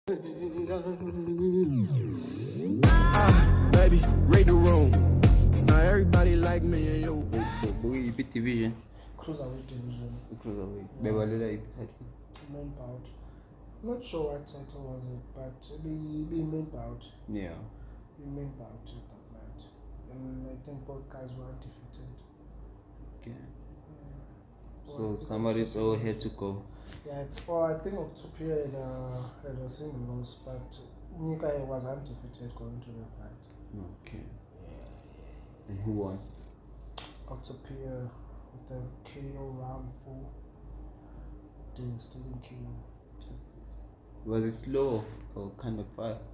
Baby, read the room. Now everybody like me and you. Buyiphi division? Cruiserweight division. Cruiserweight. Bebalela iphi title? Main bout. Not sure what title was it, but be main bout. Yeah. Be main bout at that night. And I think both guys were undefeated. Okay. Well, So somebody's all had to go. Yeah, I think Octopia had a single loss, but Nika was undefeated going to the fight. Okay. Yeah. And who won? Octopia with the KO round 4. Devastating KO. Was it slow or kind of fast?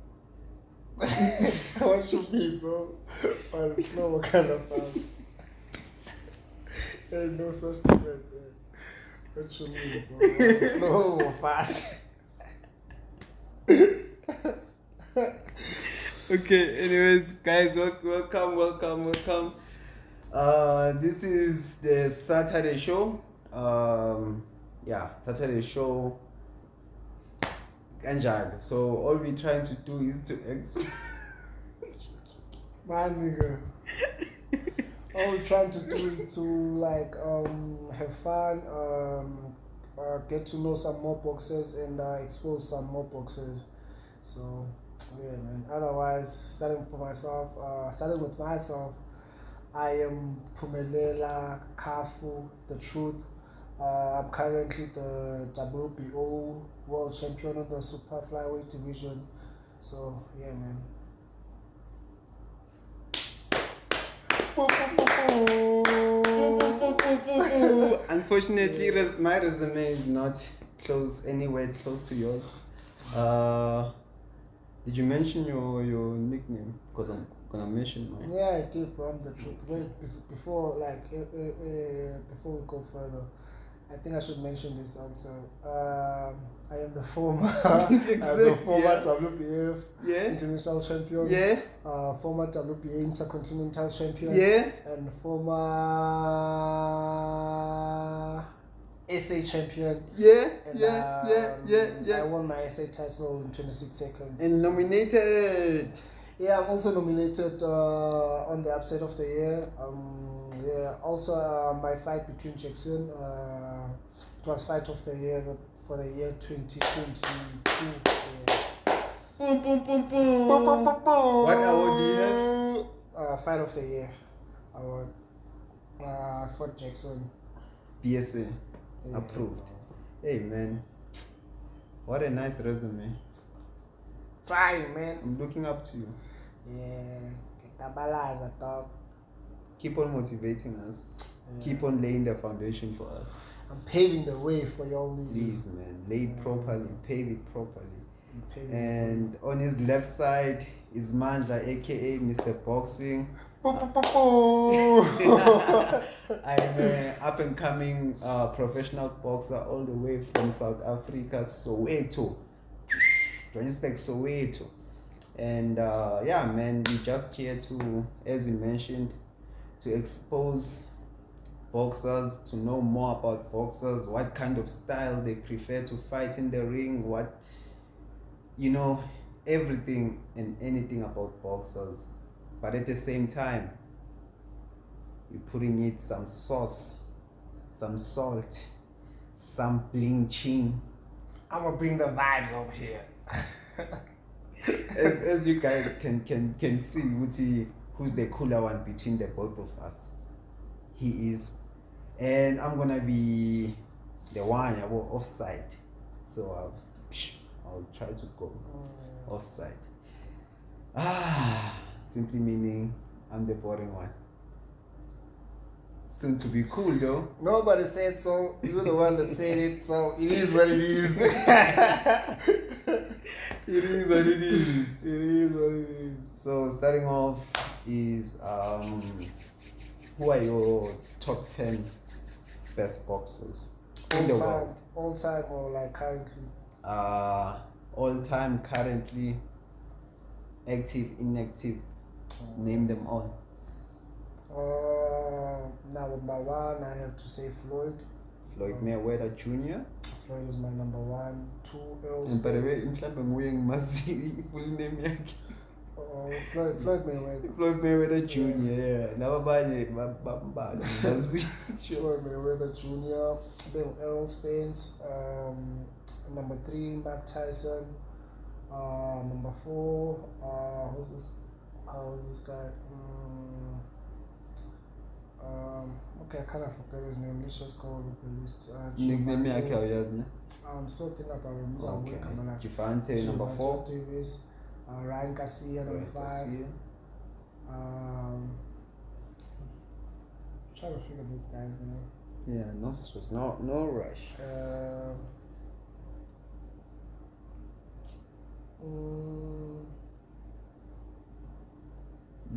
What should be, bro? Was it slow or kind of fast? Ain't no such thing like that. What should be, bro? Was it slow or fast? Okay, anyways, guys, welcome. This is the Saturday show. Saturday show. Kanjalo. So all we're trying to do is to My nigga. All we're trying to do is to have fun, get to know some more boxers and expose some more boxers. So yeah, man. Otherwise, starting with myself, I am Phumelela Kafu, the truth. I'm currently the WBO world champion of the super flyweight division. So yeah, man. Unfortunately, my resume is not anywhere close to yours. Did you mention your nickname? Because I'm gonna mention mine. Yeah, I did, bro. I'm the truth. Wait, before we go further, I think I should mention this also. I am the former, WBF international champion. Yeah. Former WBA intercontinental champion. Yeah. And former SA champion. Yeah. And, I won my SA title in 26 seconds. And nominated. Yeah, I'm also nominated on the upset of the year. Also my fight between Jackson. It was fight of the year for the year 2022. Boom. What award do you have? Fight of the year award for Jackson. BSA approved. Hey man, what a nice resume. Trying, man. I'm looking up to you. Yeah, Kabalaza, dog. Keep on motivating us. Yeah. Keep on laying the foundation for us. I'm paving the way for y'all niggas. Please, man, lay it properly, pave it properly. And on his left side is Mandla, aka Mr. Boxing. I'm an up and coming professional boxer all the way from South Africa, Soweto. Johannesburg, Soweto. And man, we're just here to, as you mentioned, to expose boxers, to know more about boxers, what kind of style they prefer to fight in the ring, everything and anything about boxers. But at the same time, we're putting it some sauce, some salt, some bling ching. I'm gonna bring the vibes over here. as you guys can see, who's the cooler one between the both of us. He is, and I'm gonna be the one offside. So I'll try to go offside. Simply meaning I'm the boring one. Soon to be cool though. Nobody said so. You're the one that said it, so it is what it is. It is what it is. It is what it is. So starting off is who are your top 10 best boxers in the world? All time or like currently? All time, currently, active, inactive. Name them all. Number one, I have to say Floyd. Floyd Mayweather Jr. Floyd was my number 1. 2, Earl And by the way, Spence. mhlawumbe nguye ngimazi full name yakhe. Floyd Mayweather. Floyd Mayweather Jr. Yeah. Laba abanye bambala ngimazi. Floyd Mayweather Jr. Then Errol Spence. Number 3, Mike Tyson. Number 4, who's this guy? Okay, I kind of forgot his name. Let's just go with the list. Nickname yakhe awuyazi ne? I'm still thinking about him. Okay. Givante number 4. Davis. Ryan Garcia number 5. Trying to figure this guy's name. Yeah, no stress, no rush.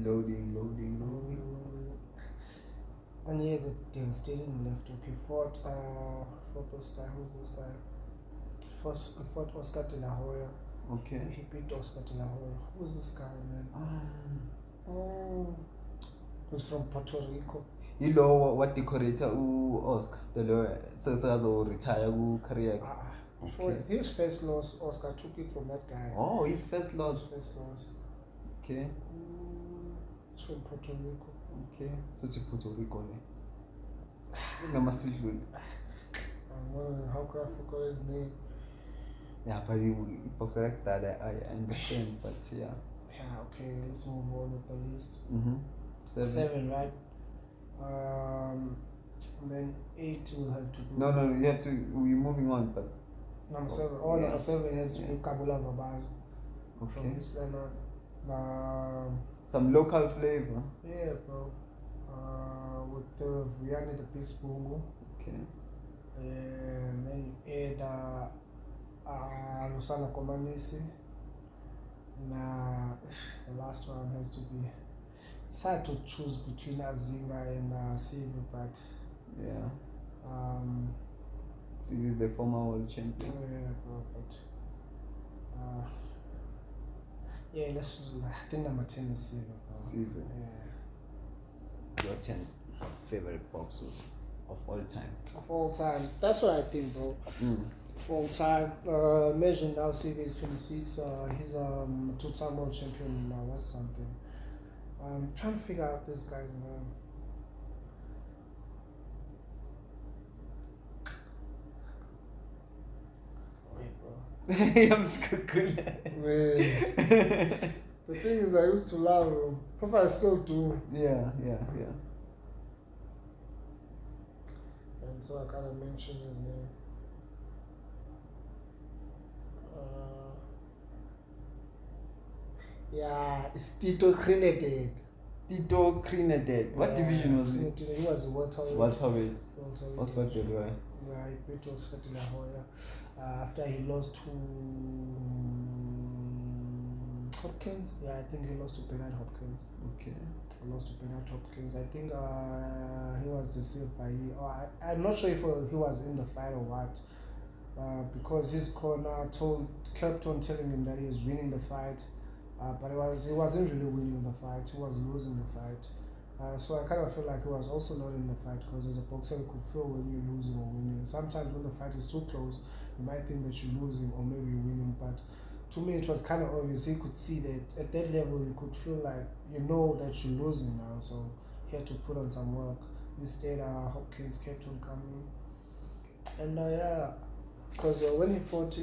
Loading. And he has a devastating left hook. He fought this guy. Who's this guy? He fought Oscar De La Hoya. Okay. He beat Oscar De La Hoya. Who's this guy, man? He's from Puerto Rico. You know what decorator Oscar De La Hoya so retire career. Before his first loss, Oscar took it from that guy. Oh, his first loss. Okay. It's from Puerto Rico. Okay. Such a Puerto Rico. Namasidluli. How could I forget his name? Yeah, but he boxer like that. I understand, but yeah. Yeah. Okay. Let's move on with the list. 7, right? And then 8 will have to be. No, you have to. We're moving on, but number 7. Number 7 has to be Kabula Vabaz from East Leonard. Some local flavor. Yeah, bro. With Vianney the Peace Bungu. Okay. And then add Lusana Komanisi. Nah, the last one has to be. It's hard to choose between Azinga and Sivu, but yeah. Sivu is the former world champion. Yeah, bro, but yeah, I think number 10 is Sivu. Sivu. Yeah. Your 10 favorite boxers of all time. Of all time. That's what I think, bro. Of all time. Imagine now Sivu is 26. He's a 2-time world champion now. That's something. I'm trying to figure out this guy's name. Wait, bro. I'm scared. The thing is, I used to love him. Probably I still do. Yeah. And so I kind of mentioned his name. Yeah, it's Tito Trinidad. What division was he? He was a welterweight. Welterweight. Oscar De La Hoya. Yeah, he beat Oscar De La Hoya after he lost to Hopkins. Yeah, I think he lost to Bernard Hopkins. Okay. He lost to Bernard Hopkins. I think he was deceived by I'm not sure if he was in the fight or what. Because his corner kept on telling him that he was winning the fight. But he wasn't really winning the fight. He was losing the fight. So I kind of feel like he was also not in the fight, because as a boxer you could feel when you're losing or winning. Sometimes when the fight is too close, you might think that you're losing or maybe you're winning. But to me it was kind of obvious. You could see that at that level you could feel like you know that you're losing now. So he had to put on some work. Instead, Hopkins kept on coming. And yeah, because when he fought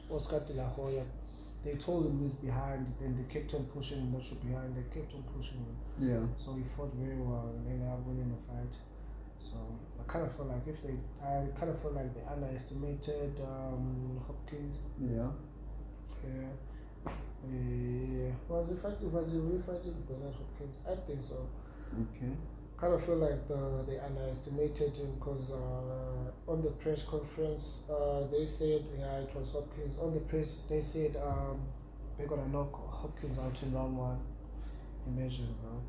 Oscar De La Hoya, they told him he's behind, then they kept on pushing him, not behind, they kept on pushing him. Yeah. So he fought very well and ended up winning the fight. So I kind of felt like they underestimated Hopkins. Yeah. Was he really fighting Bernard Hopkins? I think so. Okay. Kind of feel like they underestimated him, because on the press conference they said it was Hopkins. On the press they said they're gonna knock Hopkins out in round 1. Imagine, bro.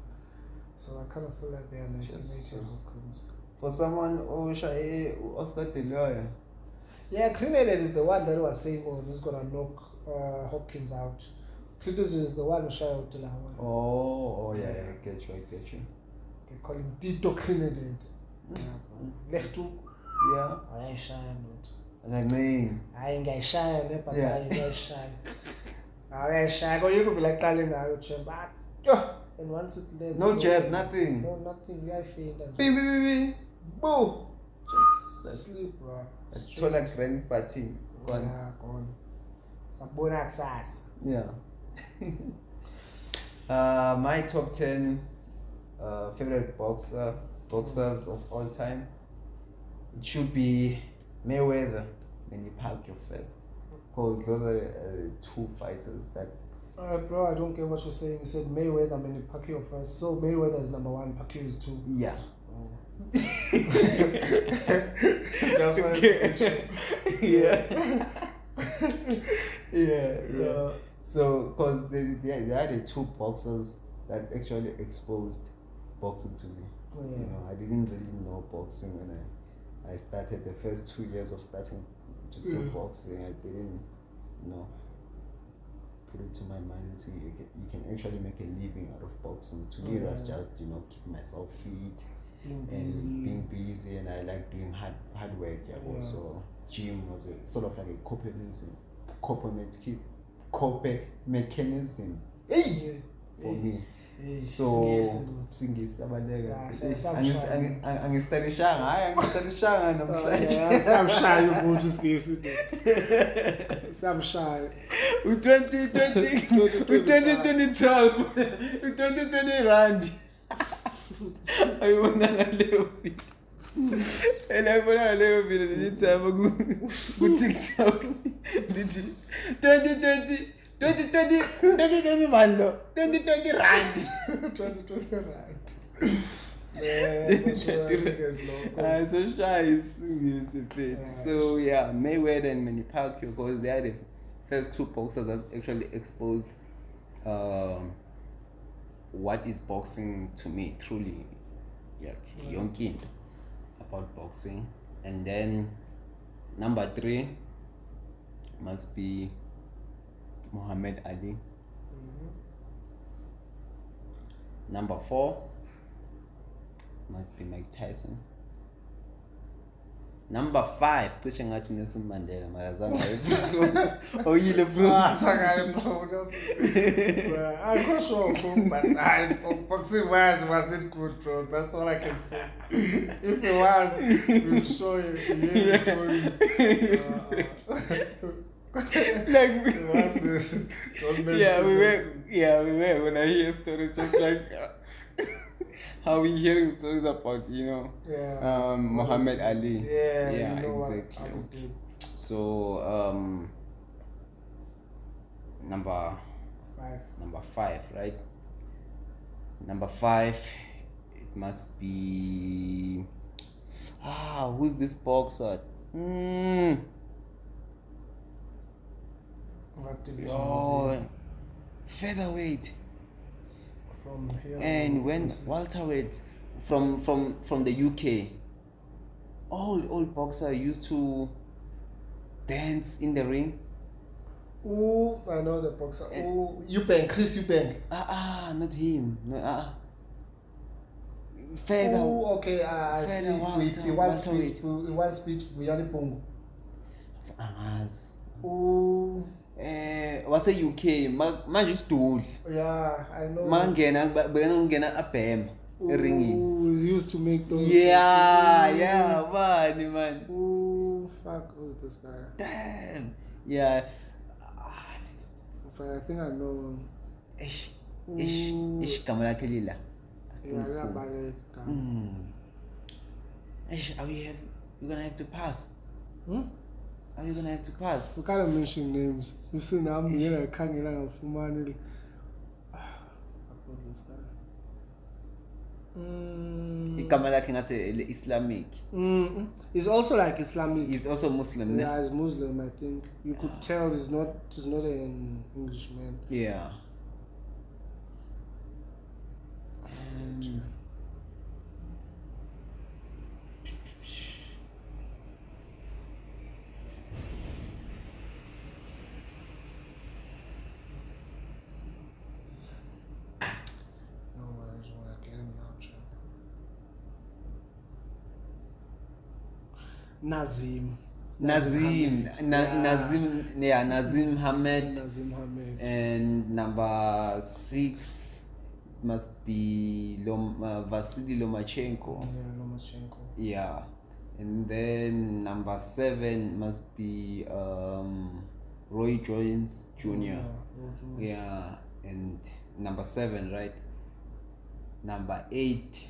So I kind of feel like they underestimated Hopkins. For someone Oscar De La Hoya. Yeah, Trinidad is the one that was saying, he's gonna knock Hopkins out. Trinidad is the one who shot out De La Hoya. Oh yeah, I get you. They call him Tito Trinidad. Yeah, bro. Left hook. Yeah. I shy not. Like, man. Hayi ngiyayishaya ne but Yeah. hayi ngiyayishaya. Uyayishaya koyike uvela aqale ngayo jab. And once it lands. No jab, nothing. No, nothing. Uyayifeinta nje. Bing, bing, bing, bing. Boom. Just Sleep, bro. thola grand party. Gone. Yeah, gone. Sakubona kusasa. Yeah. My top 10 favorite boxers of all time. It should be Mayweather, Manny Pacquiao first, because those are two fighters that. Bro, I don't get what you're saying. You said Mayweather, Manny Pacquiao first. So Mayweather is number 1, Pacquiao is 2. Yeah. Oh. Just yeah. Yeah. So, because they are the two boxers that actually exposed boxing to me. Yeah. You know, I didn't really know boxing when I started the first 2 years of starting to do boxing. I didn't, put it to my mind to you can actually make a living out of boxing. To me, that's just keep myself fit and being busy, and I like doing hard work. Yeah. Also, gym was a sort of like a coping mechanism for me. So singisi abaleka angistarishanga namhlanje samshaya umuntu isigisi samshaya u2012 u2020 rand ayibona ngaleyo video ngaleyo video nithama ku TikTok lithi 2020 Mandla 2020 rand 2020 rand. So shy is so yeah, Mayweather and Manny Pacquiao, because they are the first two boxers that actually exposed what is boxing to me truly, yonke about boxing. And then number 3 must be Muhammad Ali. Number 4 must be Mike Tyson. Number 5 cishe ngathi Nelson Mandela mara zange oyile bro. Sakale bro. I'm not sure but boxing was it good, bro. That's all I can say. If it was, we'll show you the stories. Like don't mention we were when I hear stories just like how we hearing stories about Muhammad Ali. Yeah, exactly. So number 5, right? Number 5, it must be who's this boxer? What division was he? Featherweight. From here. And when welterweight from the UK. Old boxer used to dance in the ring. Oh, I know the boxer. Chris Eubank. Not him. No, Okay. I see. He wants speech. Vuyani Pongo. Wase UK manje isiduli. Yeah, I know. Bengena abhema eringini. He used to make those. Man. Fuck, who's this guy? Damn. Yeah. I think I know. Ish gama lakhe lila. Yeah, You're gonna have to pass. Are you gonna have to pass? We can't mention names. You see now I'm here, I can't get out of Phumelela. What was this guy? Igama lakhe ngathi Islamic. He's also like Islamic. He's also Muslim. Yeah, he's Muslim, I think. You could tell he's not an Englishman. Yeah. Nazim. Nazim Hamed. Nazim Hamed. And number 6 must be Vasily Lomachenko. Yeah, Lomachenko. Yeah. And then number 7 must be Roy Jones Jr. Yeah, Roy Jones. Yeah, and number 7, right? Number 8,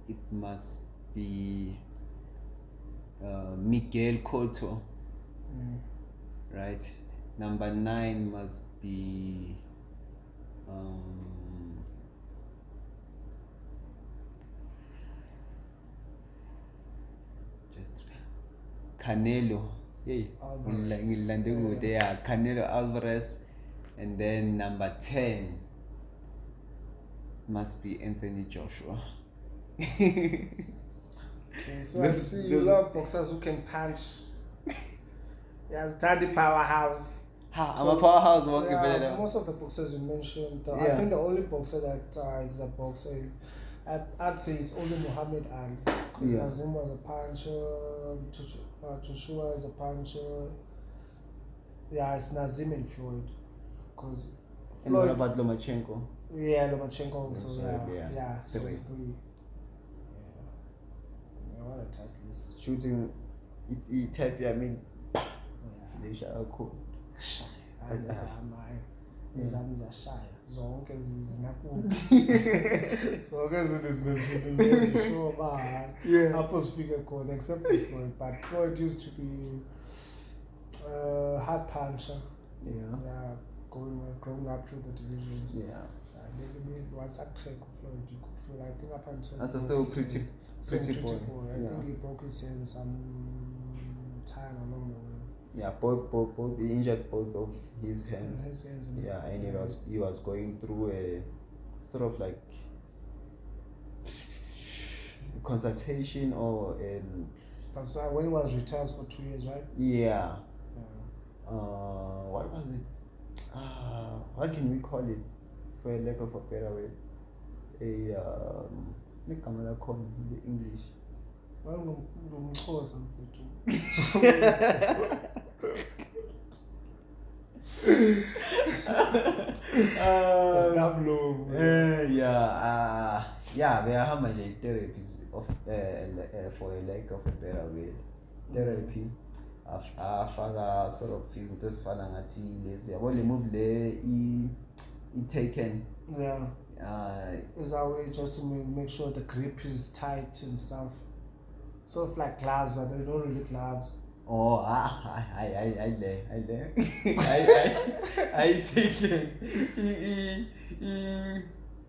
it must be Miguel Cotto, right? Number 9 must be just Canelo. Hey, Canelo Alvarez. And then number 10 must be Anthony Joshua. Okay, so I see you love boxers who can punch. Yes, Daddy Powerhouse. I'm a powerhouse. Yeah, most of the boxers you mentioned, I think the only boxer that is a boxer, I'd say it's only Muhammad Ali. Because Nazim was a puncher, Joshua is a puncher. Yeah, it's Nazim and Floyd. Because and what about Lomachenko? Yeah, Lomachenko also. So, yeah. So it's 3. Yeah, what a tight list. Shooting, it type. I mean, they shall cool. Izami ziyashaya zonke zinakude zonke izinto zimentioned sure apho sifike khona except for Floyd, but Floyd used to be hard puncher. Growing up through the divisions. Maybe once I crack Floyd, you could feel, I think up until that's also pretty boy. I think he broke his hand some time along the way. Yeah, both he injured both of his hands. And he was going through a sort of like consultation or that's why when he was retired for 2 years, right? Yeah. What was it? What can we call it for a lack of a better way? The English. There are how much therapies of for a lack of a better way. Therapy. After sort of izinto ezifana ngathi lezi yabo le move le taken. Is our way just to make sure the grip is tight and stuff. Sort of like gloves, but they don't really gloves. Oh, I taken. He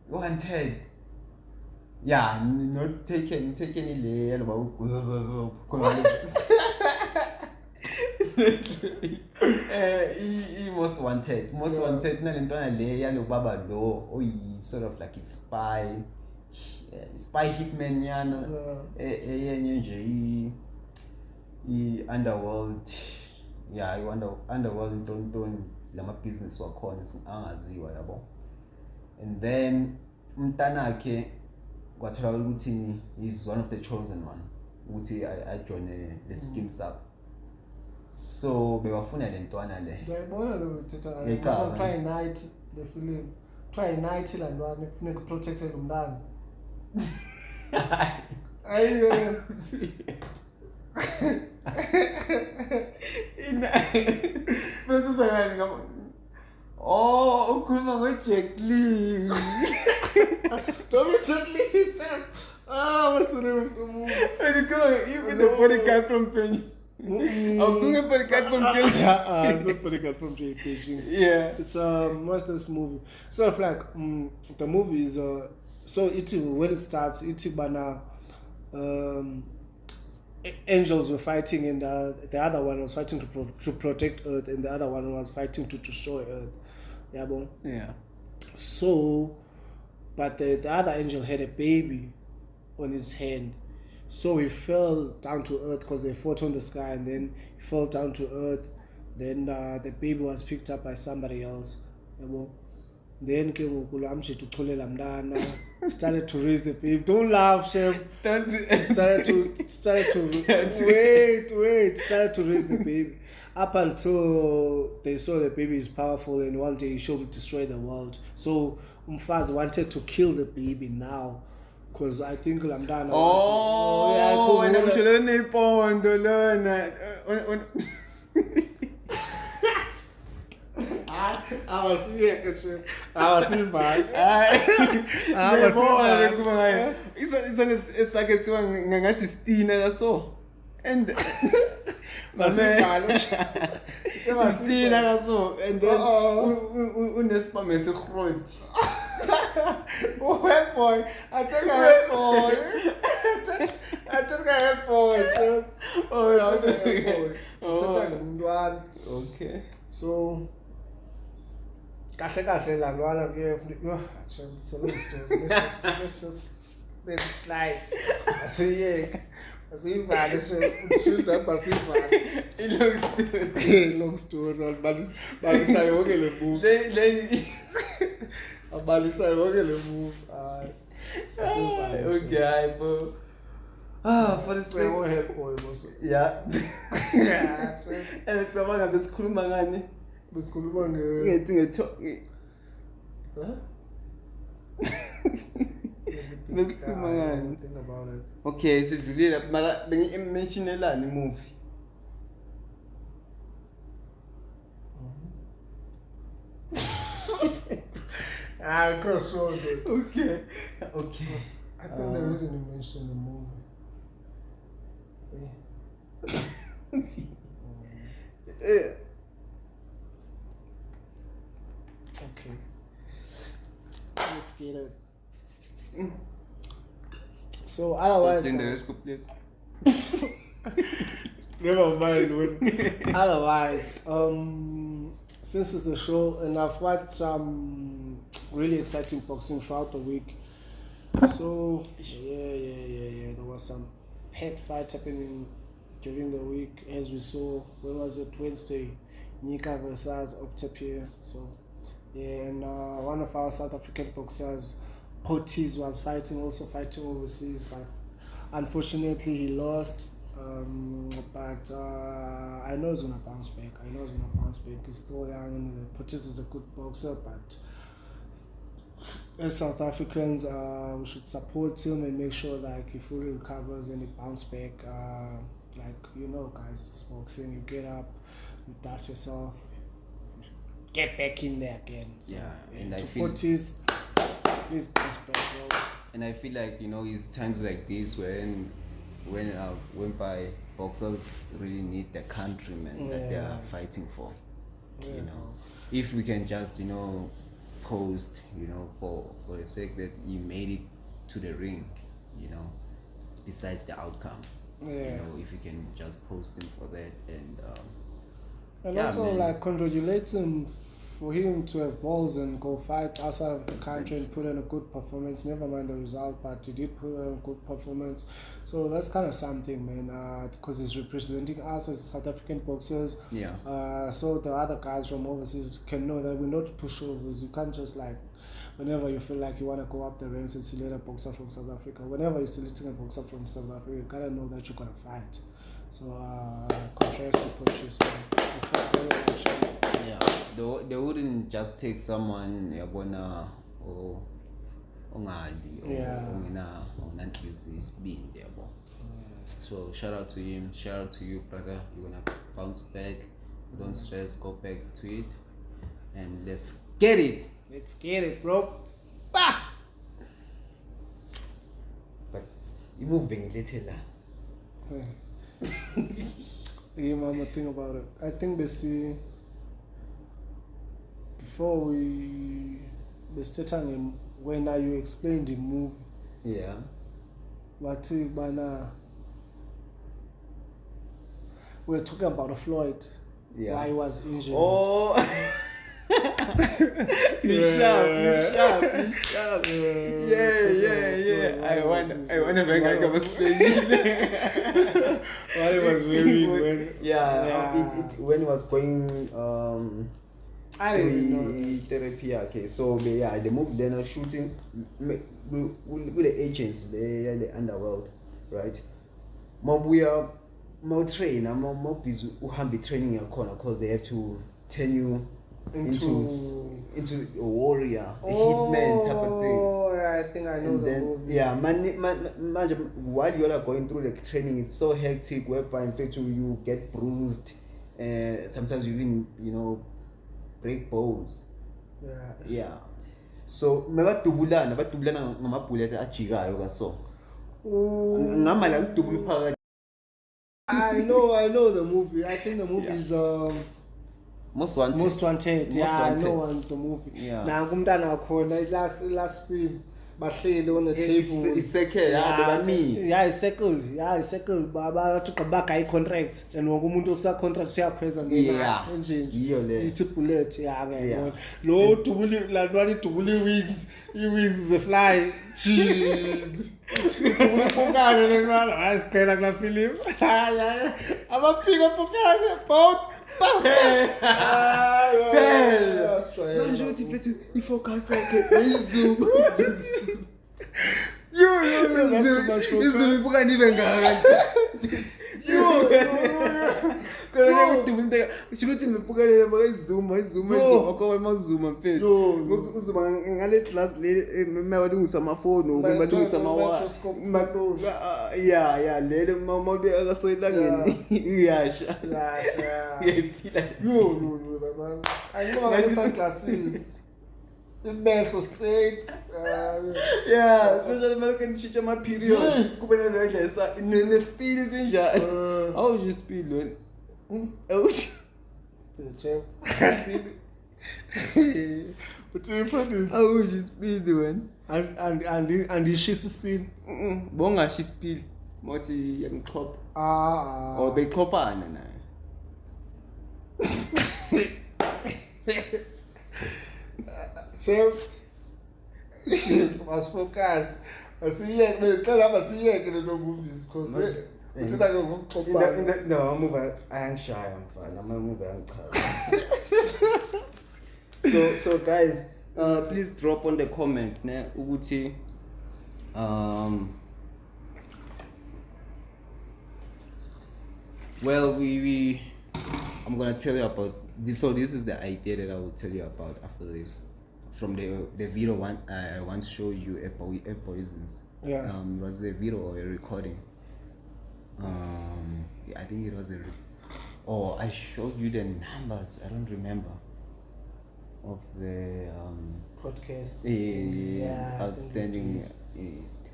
wanted. Yeah, not taken ile he most wanted nalentwana le yalo baba lo sort of like a spy hitman yana enye nje underworld underworld don't lama business wakhona angaziwa yabo. And then umntanakhe kwathola ukuthi is one of the chosen one ukuthi I join the schemes up. So bewafuna le ntwana le ngiyayibona lo uthetha try night the feeling try night la ntwana ifuneka protect lo mntana ayiyo ukhuluma ngoJack Lee. Don't Jack Lee. What's the name of the movie? Even the bodyguard from Penny. Bodyguard from Beijing. It's not bodyguard from Beijing. Yeah. It's what's this movie? So like the movie is so it when it starts bana angels were fighting and the other one was fighting to protect Earth and the other one was fighting to destroy Earth. Yeah. So but the other angel had a baby on his hand. So he fell down to earth because they fought on the sky, and then he fell down to earth. Then the baby was picked up by somebody else. Then ke ngoku la mshito ucholela mntana started to raise the baby. Don't laugh, Chef. Started to started to raise the baby up until they saw the baby is powerful and one day she will destroy the world. So Umfazi wanted to kill the baby now because I think Lamdana wena msholo nepondo lona I was here, Chef. I was in bad. It's like it's ngathi Stina so and Masipalo. Stina so and then unespam esigroti. Oh, head boy. I took a head boy. Chef. Oh, yeah. okay. So kahle la lwana ke it's a long story. Let's just slide. Asivale shoot that pasivale. Long story balisa yonke le move. Balisa yonke le move. Asivale. Okay, bro. For the sake head boy also. Yeah. And cabanga besikhuluma ngani? Besikhuluma besikhuluma ngani? Think about it. Okay, sidlulile mara bengi-mentionelani movie. Crossroad it. Okay. I think the reason you mentioned the movie. Okay. Let's get it. So otherwise, Send the rest of please. never mind. Otherwise, since it's the show, and I've watched some really exciting boxing throughout the week. So yeah. There was some pet fight happening during the week, as we saw. When was it? Wednesday, Nika versus Optapia. So yeah, and one of our South African boxers, Potiz, was fighting overseas, but unfortunately he lost. But I know he's gonna bounce back. He's still young, and Potiz is a good boxer, but as South Africans, we should support him and make sure that he fully recovers and he bounce back. Guys, it's boxing. You get up, you dust yourself, get back in there again. So, and I feel Potiz, please bounce back, bro. And I feel like it's times like this when by boxers really need the countrymen that they are fighting for. If we can just coast, for the sake that you made it to the ring, besides the outcome. If you can just post him for that and also congratulate him for him to have balls and go fight outside of the country and put in a good performance. Never mind the result, but he did put in a good performance. So that's kind of something, man, because he's representing us as South African boxers. So the other guys from overseas can know that we're not pushovers. You can't just whenever you feel like you want to go up the ranks and select a boxer from South Africa, whenever you're selecting a boxer from South Africa, you gotta know that you're gonna fight. So contrast to pushes, man. They wouldn't just take someone yabona or ongali or onanhliziyo isibindi yabo. So shout out to him, shout out to you, brother. You're gonna bounce back. Don't stress, go back to it, and let's get it. Let's get it, bro. Bah! But you move being a little. Yeah, mama, think about it. I think before we started when you explained the move. Yeah. What we're talking about Floyd. Yeah. Why he was injured. Oh. You sharp. Yeah. I want to make a conversation. Why he was wearing when when he was going I didn't know therapy yakhe. So yeah, the movie then shooting with the agents the underworld, right? Mabuya train more busy uhambi training yakhona because they have to turn you into a warrior, a hitman type of thing. Oh, yeah, I think I know And the then, movie. yeah, while you're like going through the training, it's so hectic. Whereby in fact you get bruised, sometimes you even break bones. Yeah. So batubulana ngamabullet ajikayo kaso. Ngamala ngidubula phakathi. I know the movie. I think the movie is Most Wanted. Yeah, I know the movie. Yeah. Now kumntana khona last spin bahleli on the table. It's second, It's circled. Baba bagay contracts and wonke umuntu okusa contract uyapheza ngena nje. Ithi bullet ngiyabona. Lo dubuli lantwana idubuli wigs is a fly. Idubuli pokane lentwana ayisiqhela kula film. Abafika pokane both. Manje uthi mfethu ifocus yakhe izoom. That's too much focus. Izoom ibuka nibe ngaka. Ukuthi ngibukelele mayizoom akho mazuma mfethu. Uzuma ngale class le mawalungisa amafoni ubalungisa yeah lele mawube akasoyilangeni iyasha. Ngiyaphila. No, man. I know I some classes. Imehlo straight. Yeah, especially American shitsha ama period. Kube nedlesa nespeed sinjani. How you speed when? But you how would you speed when? and she's speed. Bonga she speed. Moti yamklop. Or beklopana na. Chef, must focus. I see yet, but I see yet in the movies because it's like a no, I'm moving. I am shy. I'm fine. I'm moving. So guys, please drop on the comment. Ne, Uguti. Well, I'm gonna tell you about this. So this is the idea that I will tell you about after this. From the video I once showed you at Poisons. Yeah. Was a video or a recording? I think it was I showed you the numbers. I don't remember of the podcast. Outstanding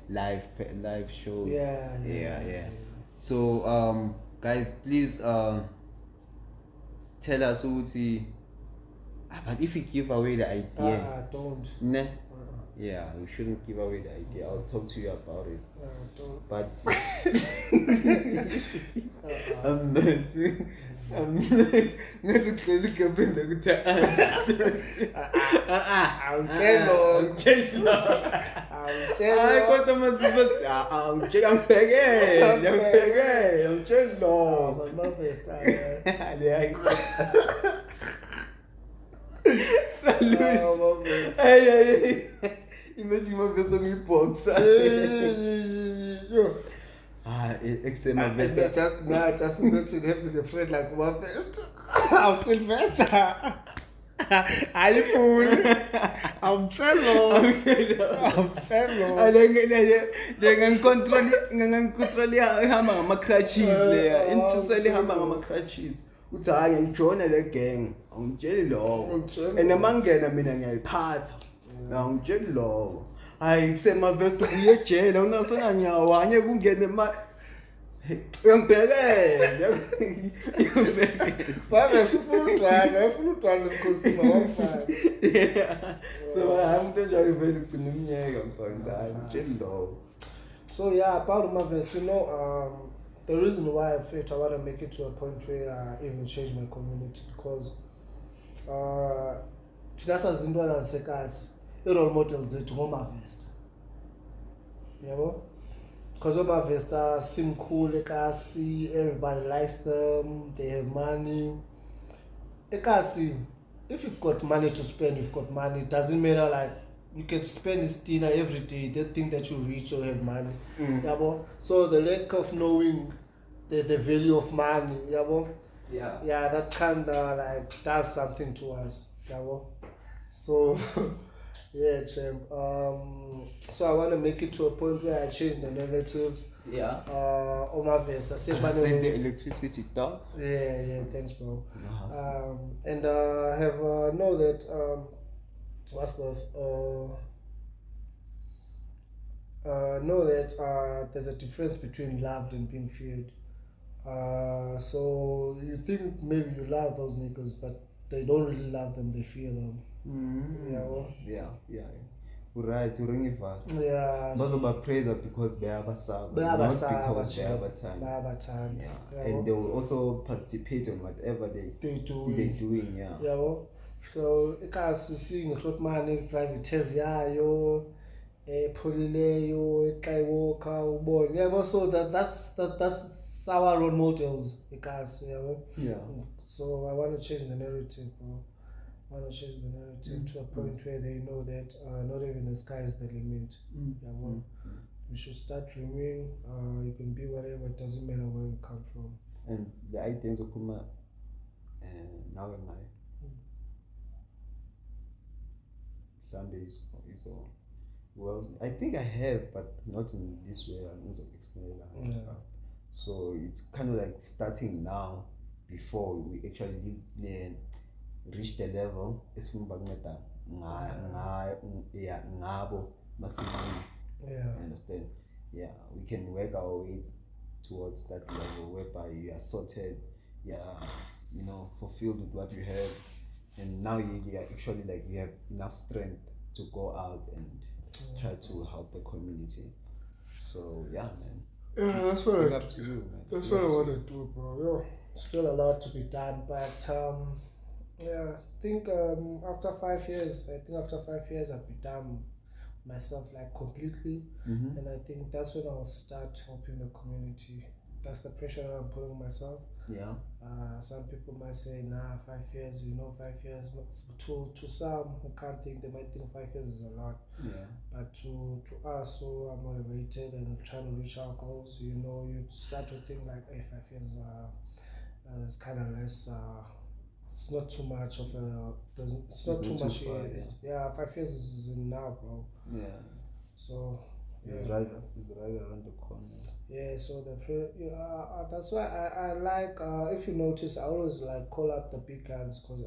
live show. Yeah. So guys, please tell us Uti. But if we give away the idea, don't. Nah. Yeah, we shouldn't give away the idea. I'll talk to you about it. Don't. But I'm not to clearly bring the good I'm Salute. Hey. Imagine my vest on your box. Except my vest. Just imagine having a friend like my vest. I'm Sylvester. I'm fool. I'm cello. Ngangicontrol hamba ngama crutches leya. Intusele hamba ngama crutches. Uthi hayi ngiyijona le gang. Angitsheli lokho. And amangena mina ngiyayiphatha. Angitsheli lokho. Hayi kusema vest uye ejele unasona nyawo anye kungene ngibhekele. Baba sifuna udwana nkosima wafana. So I'm the jolly very kugcina umnyeka mfowethu hayi ngitsheli lokho. So yeah, about my vest, the reason why I felt I want to make it to a point where I even change my community because thina sazintwana zasekasi i-role models zethu ngomavesta yabo because omavesta simkhulu ekasi, everybody likes them, they have money ekasi if you've got money to spend, you've got money. It doesn't matter, like, you can spend this dinner every day. They think that you're rich or have money. Yabo. So the lack of knowing the value of money, yabo. Yeah, that kind of like does something to us, yabo. So yeah, champ. So I want to make it to a point where I change the narratives. Yeah. On my vest. I say, Save the electricity, dog. Yeah, thanks, bro. No hassle. And have know that what's this? Know that there's a difference between loved and being feared. So you think maybe you love those niggas, but they don't really love them. They fear them. Yeah. Well, Yeah. Right, yeah. bazobapraise because bayabasaba, not Bayabasaba, because champ. bayabathanda. Bayabathanda. Yeah, Yeah, and they will also participate on whatever they're doing. Yeah. Yabo. So ikazi singihlot manje drive itezi yayo ephulileyo eXayiwalker ubone yabo. So that's our role models ikazi yabo. Yeah. So I want to change the narrative, bro. I want to change the narrative to a point where they know that not even the sky is the limit. Yabo. You should start dreaming. You can be whatever. It doesn't matter where you come from. And the ideas of Kuma now and I. Sunday is all. Well, I think I have, but not in this way. I'm going to explain that. Yeah. So it's kind of like starting now before we actually reach the level. It's from Bagmeta. Ngabo massively. Yeah. Understand? Yeah, we can work our way towards that level whereby you are sorted, fulfilled with what you have, and now you are actually like you have enough strength to go out and try to help the community. So yeah, man. Yeah, that's what up to you, man. That's what I want to do, bro. Yeah, still a lot to be done, but yeah, I think after 5 years, I'll be done myself like completely, and I think that's when I'll start helping the community. That's the pressure that I'm putting on myself. Yeah. Some people might say, nah, 5 years, 5 years. To some who can't think, they might think 5 years is a lot. Yeah. But to us who are motivated and trying to reach our goals, you start to think like, hey, 5 years is kind of less. It's not too much of a. It's not too much. Yeah, 5 years is now, bro. Yeah. So. Yeah. It's right around the corner. Yeah, so that's why I like, if you notice, I always like call out the big guns, because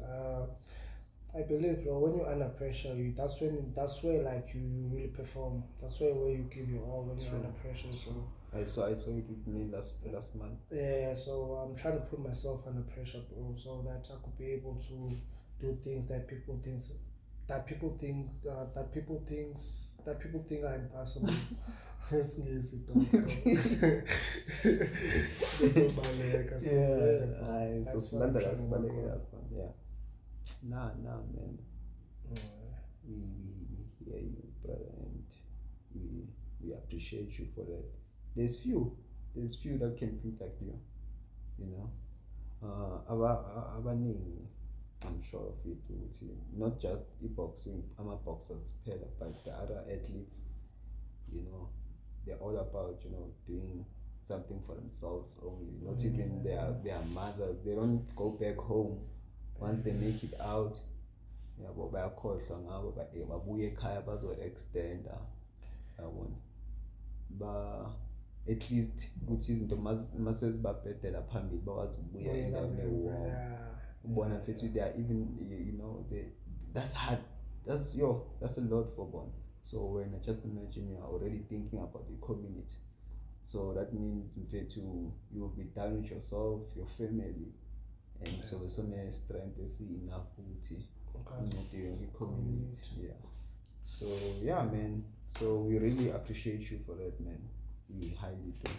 I believe, bro, when you're under pressure, that's where like you really perform. That's where you give your all when you're under pressure. So I saw it with me last month. Yeah, so I'm trying to put myself under pressure, bro, so that I could be able to do things that people think are impossible. Nah, man. We hear you, brother, and we appreciate you for that. There's few that can think like you. Abaningi, I'm sure of it. Not just boxing, boxers, but the other athletes. They're all about doing something for themselves only. Not even their mothers. They don't go back home once they make it out. Bayakhohlwa ngabo babuye ekhaya bazo-extenda yabona at least ukuthi izinto masezibabhedela phambili bakwazi ukubuya endaweni eyi-warm. Ubona mfethu they are even that's hard. That's a lot for bona. So when I just imagine you are already thinking about the community, so that means you'll be done with yourself, your family, and so there's so many strength is enough the community. Yeah. So yeah, man. So we really appreciate you for that, man. We highly do.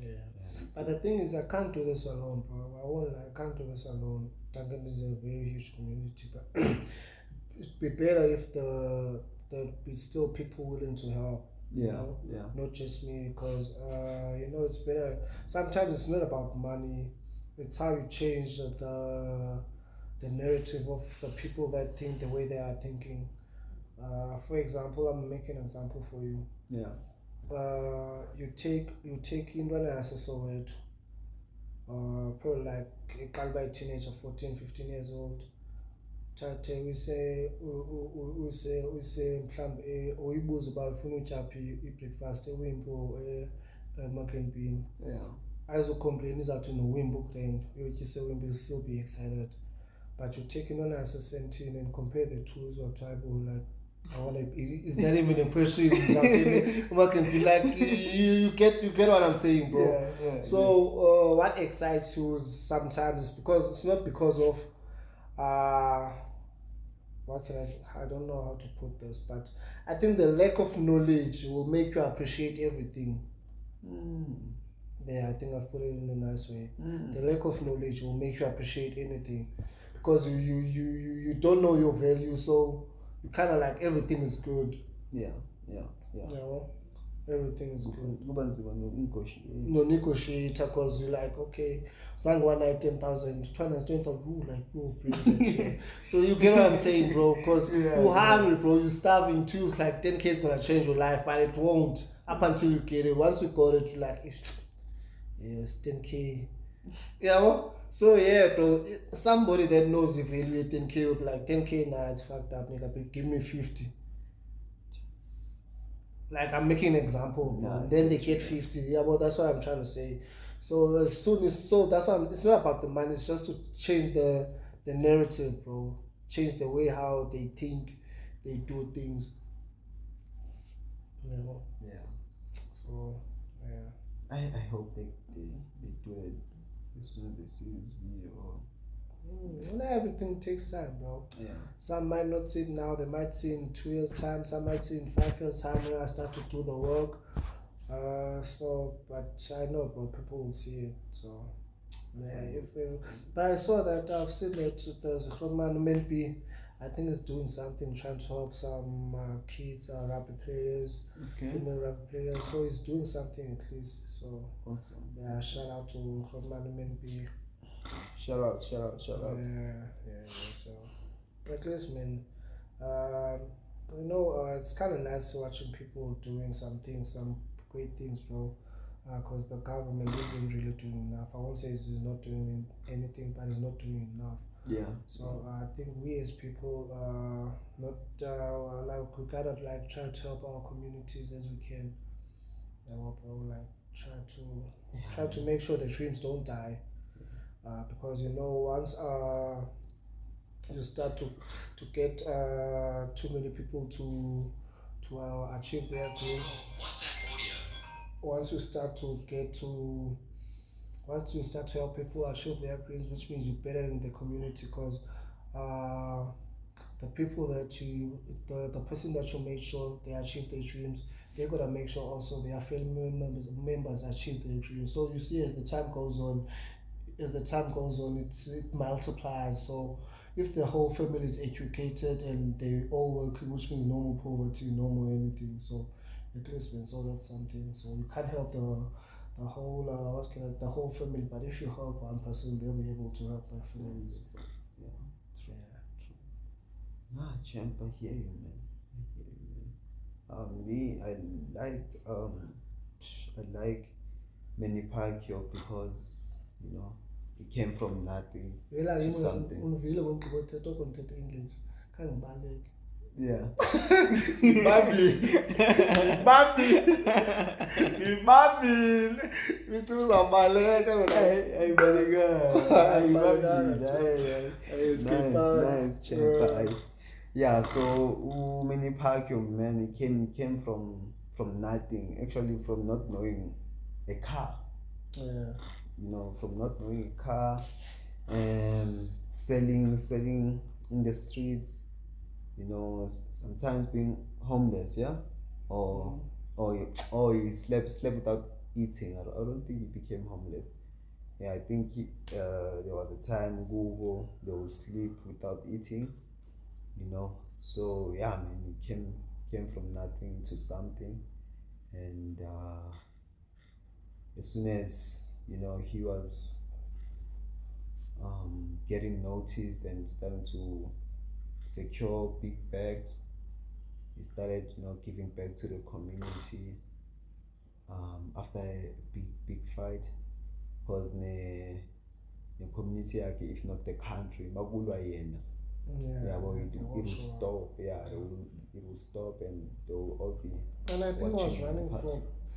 Yeah. But the thing is, I can't do this alone, bro. I can't do this alone. Duncan is a very huge community, but it'd be better if there'd be still people willing to help. Yeah. Not just me, because it's better. Sometimes it's not about money. It's how you change the narrative of the people that think the way they are thinking. For example, I'm making an example for you. Yeah. You take intwana yaseSoweto, probably like a teenager, 14, 15 years old. Thathe uyise mhlawumbe uyibuze uba ufuna utya phi i-breakfast eWimpo eMarkenbeen. Yeah. Ayizocomplain izawuthi noWimpo grand uyotyisa eWimpo, will still be excited. But you take intwana yasesentini and compare the two, so tribal, like, I wanna. It's not even a question. Something can be like you get what I'm saying, bro. Yeah. So what excites you sometimes is because it's not because of what can I say? I don't know how to put this, but I think the lack of knowledge will make you appreciate everything. Yeah, I think I've put it in a nice way. The lack of knowledge will make you appreciate anything because you don't know your value, so you kind of like everything is good. Yeah. Everything is good. No Negotiate because you like, okay, sang one night 10,000, 20,000, like, bro, bring that shit. So you get what I'm saying, bro? Because you're hungry, bro. You're starving too. It's like 10K is gonna change your life, but it won't up until you get it. Once you got it, you're like, yes, 10K. Yeah, well, so yeah, bro. Somebody that knows the value at 10K will be like, 10K, nah, it's fucked up, nigga. But give me 50. Like, I'm making an example, bro. Nah, Then they get 50. Yeah, well, that's what I'm trying to say. So as soon as that's why it's not about the money. It's just to change the narrative, bro. Change the way how they think, they do things. You know. Yeah. So yeah. I hope they do it as soon as they see this video. Not everything takes time, bro. Yeah. Some might not see it now, they might see it in 2 years' time, some might see it in 5 years' time when I start to do the work. But I know, bro, people will see it. So, yeah. But I saw that, I've seen that there's a man be, I think it's doing something, trying to help some kids, rugby players, female rugby players. So he's doing something at least. So, awesome. Yeah, shout out to Rodman B. Shout out. Yeah. So, at least, man, it's kind of nice watching people doing some great things, bro. Because the government isn't really doing enough. I won't say it's not doing anything, but it's not doing enough. Yeah. So I think we as people, we kind of like try to help our communities as we can. Yeah, well, bro, like try to make sure the dreams don't die. Because once you start to get too many people to achieve their dreams, once you start to help people achieve their dreams, which means you're better in the community, because the people that the person that you make sure they achieve their dreams, they're gonna make sure also their family members achieve their dreams. So you see, as the time goes on, it multiplies. So if the whole family is educated and they all working, which means no more poverty, no more anything. So at least, so that's something. So you can't help the whole family, but if you help one person, they'll be able to help their families. Yeah, true. Nah, champ, I hear you, man. Me, I like Manny Pacquiao because he came from nothing to something. English. Yeah. Nice, champ. Yeah, so Manny Pacquiao, man, he came from nothing, actually, from not knowing a car. Yeah. From not knowing a car and selling in the streets, sometimes being homeless, yeah, or he slept without eating. I don't think he became homeless. Yeah, I think there was a time Google they would sleep without eating. So yeah, man, he came from nothing to something, and as soon as he was getting noticed and starting to secure big bags. He started, giving back to the community after a big fight, because the community yakhe, if not the country, makulwa yena. Yeah, well, it will stop. Yeah, it will stop, and they will all be. And I think I was running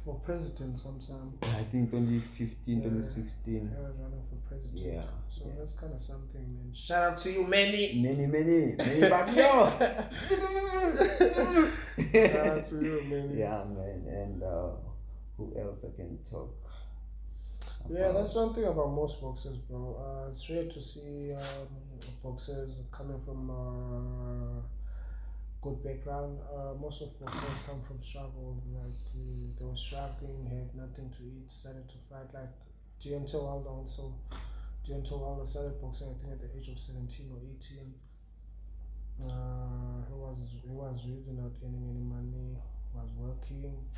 for president sometime. I think 2015, 2016. I was running for president. Yeah. So that's kind of something, man. Shout out to you, Manny. Many back yo. Shout out to you, Manny. Yeah, man. And who else I can talk? Yeah, that's one thing about most boxers, bro. It's rare to see boxers coming from good background. Most of boxers come from struggle. Like they were struggling, had nothing to eat, started to fight. Like Deontay Wilder also. Deontay Wilder started boxing, I think, at the age of 17 or 18. He was really not earning any money. Was working.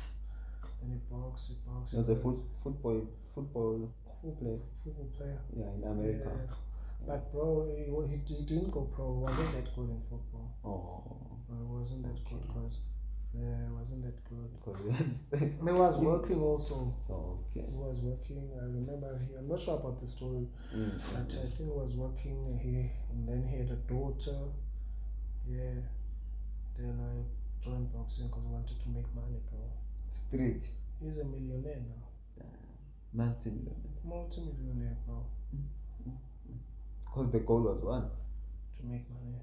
Then he boxed. He was a football player. Football player. Yeah, in America. Yeah. But bro, he didn't go pro. He wasn't that good in football. It wasn't that good because it wasn't that good. He was working also. Okay. He was working. I remember. I'm not sure about the story, but I think he was working. And then he had a daughter. Yeah. Then I joined boxing because I wanted to make money, bro. Street. He's a millionaire now. Multi-millionaire, bro. Because the goal was one. To make money.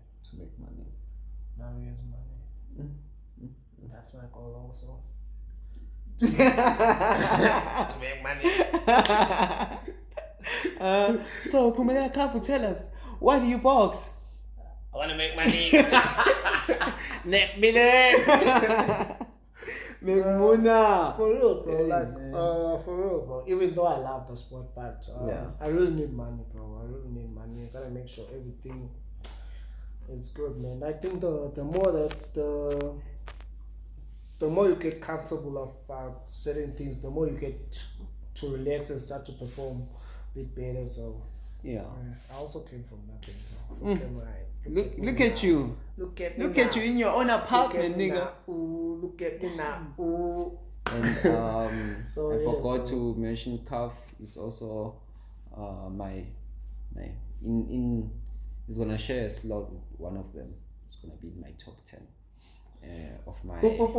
Now he has money. That's my goal also. To make money. So Phumelela, Kafu, tell us, why do you box? I want to make money. Net minute. For real, bro. For real, bro. Even though I love the sport, but I really need money, bro. I gotta make sure everything is good, man. I think the more you get comfortable about certain things, the more you get to relax and start to perform a bit better. So I also came from nothing, bro. Look at you. Look at me Look now. at you in your own apartment, nigga. Ooh, look at me now. Ooh. And So, I forgot bro. to mention Kaf is also my he's gonna share a slot with one of them. It's gonna be in my top 10 of my favorite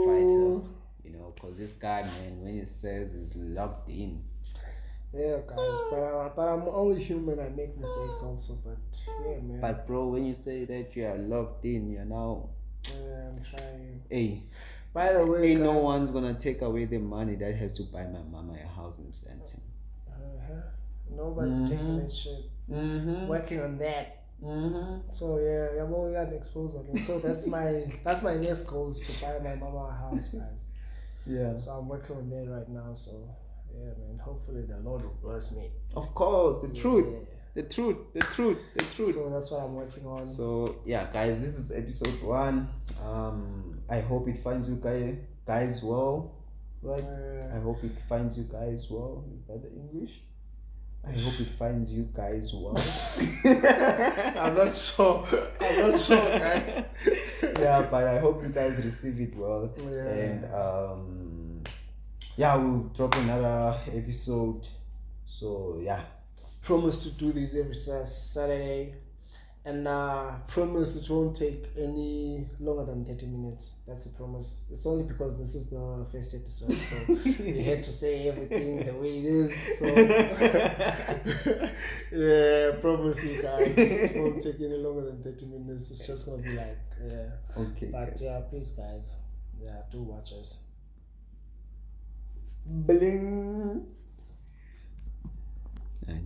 fighter. Because this guy, man, when he says he's locked in. Yeah, guys, but I'm only human. I make mistakes also, but yeah, man. But bro, when you say that you are locked in, you're now. I'm trying. Hey. By the way, ain't guys, no one's gonna take away the money that has to buy my mama a house in Santon. Nobody's taking that shit. Working on that. So yeah, I'm only got exposed on it. So that's my next goal, is to buy my mama a house, guys. Yeah. So I'm working on that right now. So yeah, man. Hopefully the Lord will bless me. Of course, the truth. The truth. So that's what I'm working on. So yeah, guys, this is episode 1. I hope it finds you guys well, right? I hope it finds you guys well. Is that the English? I hope it finds you guys well. I'm not sure, guys. Yeah, but I hope you guys receive it well. Yeah. And we'll drop another episode. So yeah. Promise to do this every Saturday, and promise it won't take any longer than 30 minutes. That's a promise. It's only because this is the first episode, so we had to say everything the way it is. So yeah, promise you guys, it won't take any longer than 30 minutes. It's just gonna be like Okay. But yeah, please guys, do watch us. Bling.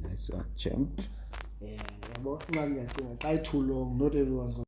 Nice one, champ. Yeah, but too long. Not everyone's gonna